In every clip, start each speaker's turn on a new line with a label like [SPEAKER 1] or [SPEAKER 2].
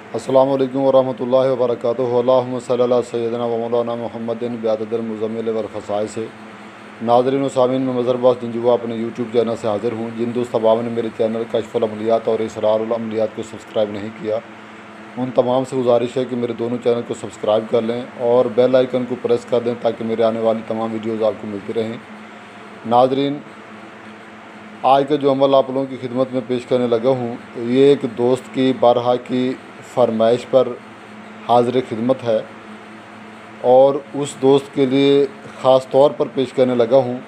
[SPEAKER 1] अस्सलामु अलैकुम वरहमतुल्लाहि वबरकातुहू। अल्लाहुम्मा सल्ली अला सय्यिदिना व मौलाना मुहम्मदिन बिअददिल मुज़म्मिल वल ख़साइस। नाज़रीन व सामीन में मज़रबास जंजुआ अपने यूट्यूब चैनल से हाज़िर हूँ। जिन दोस्त अहबाब ने मेरे चैनल कश्फ़ुल अमलियात और इसरारुल अमलियात को सब्सक्राइब नहीं किया, उन तमाम से गुजारिश है कि मेरे दोनों चैनल को सब्सक्राइब कर लें और बेल आइकन को प्रेस कर दें ताकि मेरे आने वाली तमाम वीडियोज़ आपको मिलती रहें। नाज़रीन, आज का जो अमल आप लोगों की खिदमत में पेश करने लगा हूँ, ये एक दोस्त की बारहा की फरमाइश पर हाज़िर खिदमत है और उस दोस्त के लिए ख़ास तौर पर पेश करने लगा हूँ।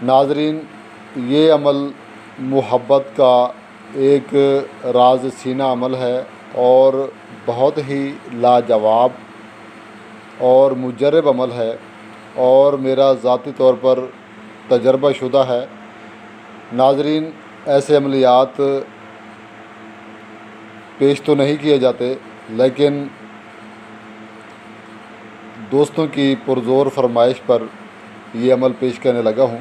[SPEAKER 1] नाज़रीन, ये अमल मुहब्बत का एक राज सीना अमल है और बहुत ही लाजवाब और मुजर्रब अमल है और मेरा ज़ाती तौर पर तजर्बा शुदा है। नाज़रीन, ऐसे अमलियात पेश तो नहीं किए जाते, लेकिन दोस्तों की पुरज़ोर फरमाइश पर ये अमल पेश करने लगा हूँ।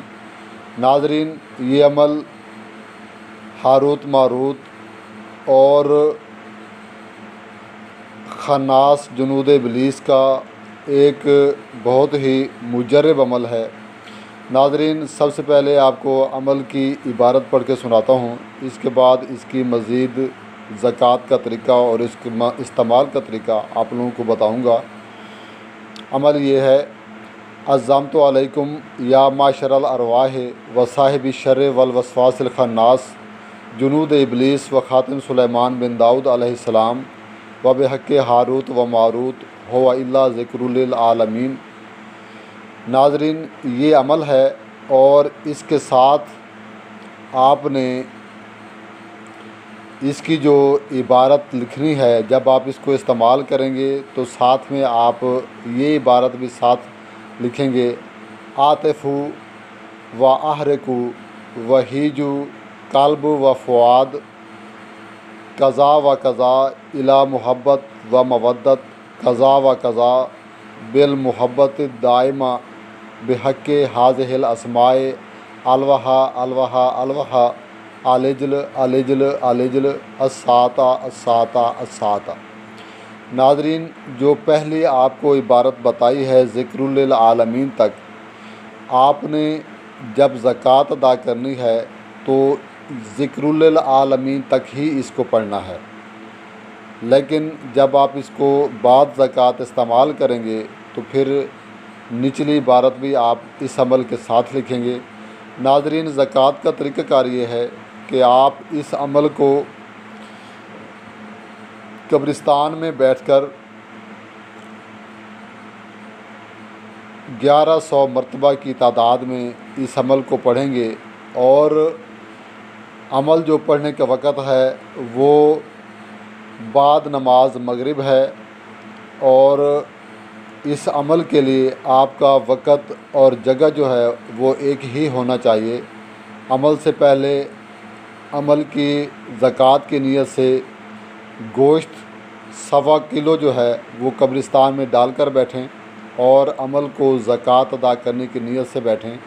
[SPEAKER 1] नाज़रीन, ये अमल हारूत मारूत और खन्नास जुनूद इब्लीस का एक बहुत ही मुजर्रब अमल है। नाज़रीन, सबसे पहले आपको अमल की इबारत पढ़ के सुनाता हूँ, इसके बाद इसकी मज़ीद ज़कात का तरीक़ा और इसके इस्तेमाल का तरीक़ा आप लोगों को बताऊँगा। अमल ये है, अज़्ज़ामतु अलैकुम या माशरल अरवाह व साहिबि शर्र वल वसवासिल खन्नास जुनूद इब्लीस व ख़ातिम सुलेमान बिन दाऊद अलैहिस्सलाम व बिहक़्क़ि हारूत व मारूत हुवा इल्ला ज़िक्रुल लिल आलमीन। नाज़रीन, ये अमल है और इसके साथ आपने इसकी जो इबारत लिखनी है, जब आप इसको इस्तेमाल करेंगे तो साथ में आप ये इबारत भी साथ लिखेंगे, आतिफ़ु व अहरिकु व हीजु कल्ब व फ़ुआद कज़ा व कज़ा इला मुहब्बत व मवद्दत कज़ा व कज़ा बिल मुहब्बत दाइमा बिहक़्क़ि हाज़िहिल अस्माए अलवहा अलवहा अलवहा आलिजल आलिजल आलिजल अस्साता अस्साता अस्साता। नाज़रीन, जो पहले आपको इबारत बताई है ज़िक्रुल लिल आलमीन तक, आपने जब ज़कात अदा करनी है तो ज़िक्रुल लिल आलमीन तक ही इसको पढ़ना है, लेकिन जब आप इसको बाद ज़कात इस्तेमाल करेंगे तो फिर निचली इबारत भी आप इस अमल के साथ लिखेंगे। नाज़रीन, ज़कात का तरीक़ाकार ये है कि आप इस अमल को कब्रिस्तान में बैठकर 1100 मरतबा की तादाद में इस अमल को पढ़ेंगे और अमल जो पढ़ने का वक़्त है वो बाद नमाज मगरिब है और इस अमल के लिए आपका वक़्त और जगह जो है वो एक ही होना चाहिए। अमल से पहले अमल की ज़कात की नीयत से गोश्त 1.25 किलो जो है वो कब्रिस्तान में डालकर बैठें और अमल को ज़कात अदा करने की नीयत से बैठें।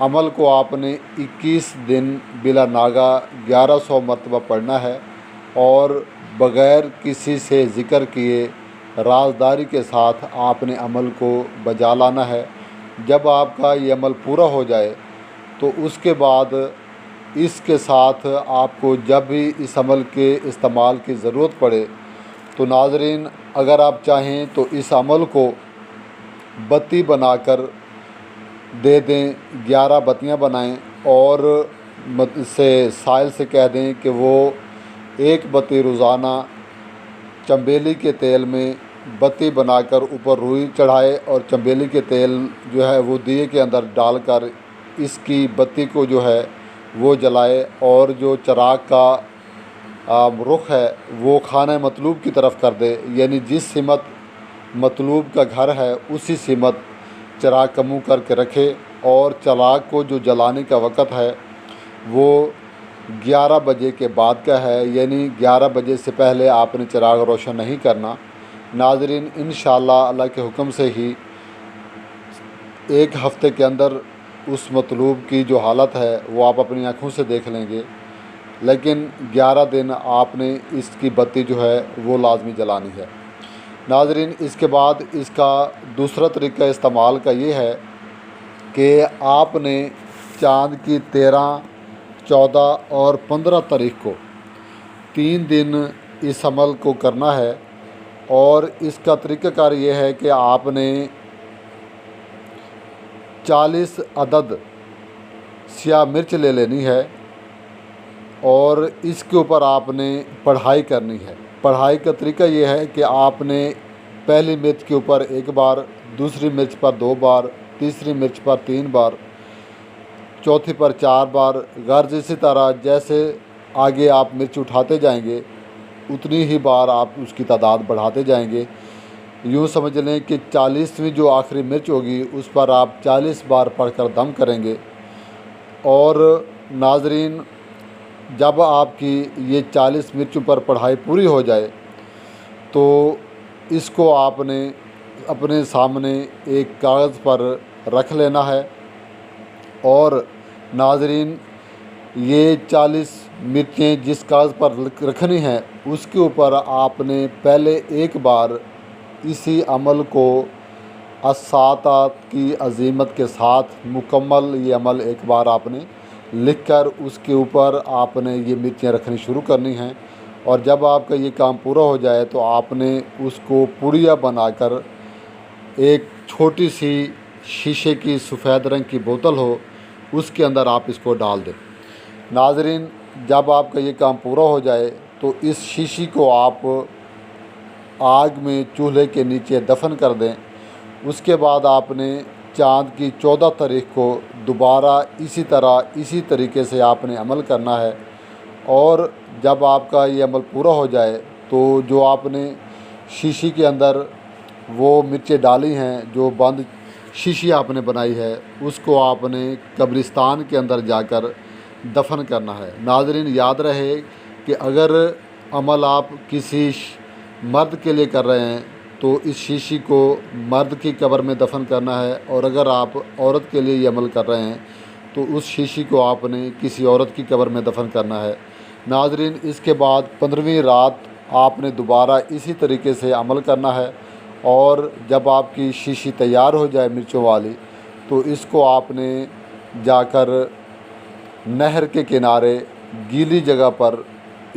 [SPEAKER 1] अमल को आपने 21 दिन बिला नागा 1100 मरतबा पढ़ना है और बग़ैर किसी से ज़िक्र किए राज़दारी के साथ आपने अमल को बजा लाना है। जब आपका ये अमल पूरा हो जाए तो उसके बाद इसके साथ आपको जब भी इस अमल के इस्तेमाल की ज़रूरत पड़े तो नाज़रीन, अगर आप चाहें तो इस अमल को बत्ती बनाकर दे दें, 11 बत्तियां बनाएं और से साइल से कह दें कि वो एक बत्ती रोज़ाना चंबेली के तेल में बत्ती बनाकर ऊपर रुई चढ़ाए और चंबेली के तेल जो है वो दिए के अंदर डालकर इसकी बत्ती को जो है वो जलाए और जो चिराग का रुख है वो खाना मतलूब की तरफ कर दे, यानी जिस सिमत मतलूब का घर है उसी सिमत चिराग का मुँह करके रखे और चिराग को जो जलाने का वक़्त है वो 11 बजे के बाद का है, यानी 11 बजे से पहले आपने चिराग रोशन नहीं करना। नाज़रीन, इंशाअल्लाह अल्लाह के हुक्म से ही 1 हफ़्ते के अंदर उस मतलूब की जो हालत है वो आप अपनी आँखों से देख लेंगे। लेकिन 11 दिन आपने इसकी बत्ती जो है वो लाजमी जलानी है। नाज़रीन, इसके बाद इसका दूसरा तरीका इस्तेमाल का ये है कि आपने चाँद की 13, 14 और 15 तारीख़ को 3 दिन इस अमल को करना है। और इसका तरीक़ाकार ये है कि आपने 40 अदद स्याह मिर्च ले लेनी है और इसके ऊपर आपने पढ़ाई करनी है। पढ़ाई का तरीका ये है कि आपने पहली मिर्च के ऊपर 1 बार, दूसरी मिर्च पर 2 बार, तीसरी मिर्च पर 3 बार, चौथी पर 4 बार, गर्ज इसी तरह जैसे आगे आप मिर्च उठाते जाएंगे उतनी ही बार आप उसकी तादाद बढ़ाते जाएंगे। यूँ समझ लें कि 40वीं जो आखिरी मिर्च होगी उस पर आप 40 बार पढ़कर दम करेंगे। और नाज़रीन, जब आपकी ये 40 मिर्चों पर पढ़ाई पूरी हो जाए तो इसको आपने अपने सामने एक कागज़ पर रख लेना है। और नाज़रीन, ये 40 मिर्चें जिस कागज़ पर रखनी हैं उसके ऊपर आपने पहले एक बार इसी अमल को अस्सातात की अज़ीमत के साथ मुकम्मल ये अमल एक बार आपने लिखकर उसके ऊपर आपने ये मिर्चें रखनी शुरू करनी हैं। और जब आपका ये काम पूरा हो जाए तो आपने उसको पुड़िया बनाकर एक छोटी सी शीशे की सफ़ेद रंग की बोतल हो उसके अंदर आप इसको डाल दें। नाज़रीन, जब आपका ये काम पूरा हो जाए तो इस शीशी को आप आग में चूल्हे के नीचे दफन कर दें। उसके बाद आपने चाँद की 14 तारीख़ को दोबारा इसी तरीके से आपने अमल करना है। और जब आपका ये अमल पूरा हो जाए तो जो आपने शीशी के अंदर वो मिर्चें डाली हैं, जो बंद शीशी आपने बनाई है, उसको आपने कब्रिस्तान के अंदर जाकर दफन करना है। नाज़रीन, याद रहे कि अगर अमल आप किसी मर्द के लिए कर रहे हैं तो इस शीशी को मर्द की कब्र में दफन करना है, और अगर आप औरत के लिए ये अमल कर रहे हैं तो उस शीशी को आपने किसी औरत की कब्र में दफन करना है। नाज़रीन, इसके बाद 15वीं रात आपने दोबारा इसी तरीके से अमल करना है। और जब आपकी शीशी तैयार हो जाए मिर्चों वाली तो इसको आपने जाकर नहर के किनारे गीली जगह पर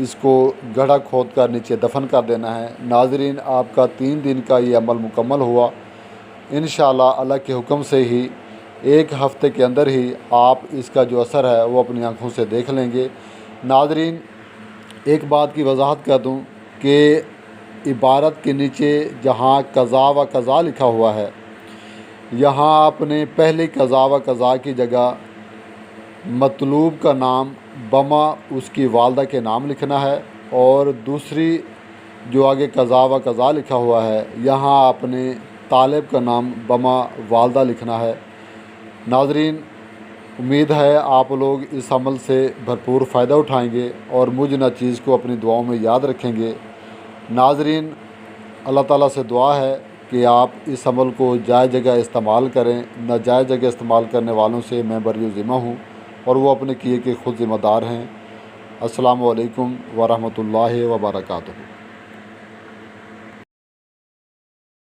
[SPEAKER 1] इसको गड्ढा खोद कर नीचे दफन कर देना है। नाज़रीन, आपका 3 दिन का ये अमल मुकम्मल हुआ। इंशाअल्लाह अल्लाह के हुक्म से ही 1 हफ़्ते के अंदर ही आप इसका जो असर है वो अपनी आँखों से देख लेंगे। नाज़रीन, एक बात की वजाहत कर दूँ कि इबारत के नीचे जहाँ कज़ा व कज़ा लिखा हुआ है, यहाँ आपने पहले कज़ा व कज़ा की जगह मतलूब का नाम बमा उसकी वालदा के नाम लिखना है। और दूसरी जो आगे कज़ा व कज़ा लिखा हुआ है यहाँ आपने तालिब का नाम बमा वालदा लिखना है। नाज़रीन, उम्मीद है आप लोग इस अमल से भरपूर फ़ायदा उठाएंगे और मुझ नाचीज़ को अपनी दुआओं में याद रखेंगे। नाज़रीन, अल्लाह ताला से दुआ है कि आप इस अमल को जायज़ जगह इस्तेमाल करें। नाजायज़ जगह इस्तेमाल करने वालों से मैं बरी ज़िम्मा हूँ और वो अपने किए के ख़ुद ज़िम्मेदार हैं। अस्सलामु अलैकुम व रहमतुल्लाहि व बरकातुहू।